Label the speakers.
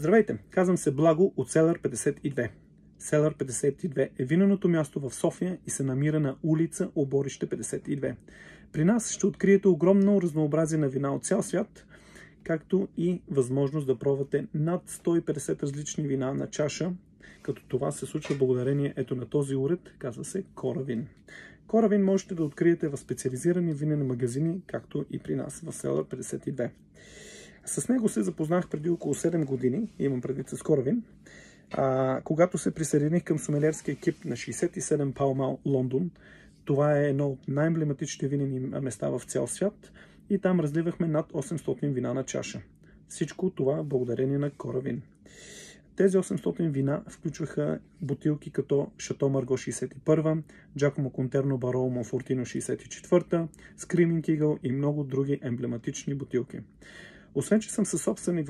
Speaker 1: Здравейте, казвам се Благо от Cellar 52. Cellar 52 е виненото място в София и се намира на улица Оборище 52. При нас ще откриете огромно разнообразие на вина от цял свят, както и възможност да пробвате над 150 различни вина на чаша, като това се случва благодарение ето на този уред, казва се Коравин. Коравин можете да откриете в специализирани винени магазини, както и при нас в Cellar 52. С него се запознах преди около 7 години, имам предвид с Коравин, когато се присъединих към сомелиерския екип на 67 Pall Mall, Лондон. Това е едно от най-емблематичните винени места в цял свят и там разливахме над 800 вина на чаша. Всичко това благодарение на Коравин. Тези 800 вина включваха бутилки като Шато Марго 61, Джакомо Контерно Бароло Монфортино 64, Screaming Eagle и много други емблематични бутилки. Освен че съм съсобственик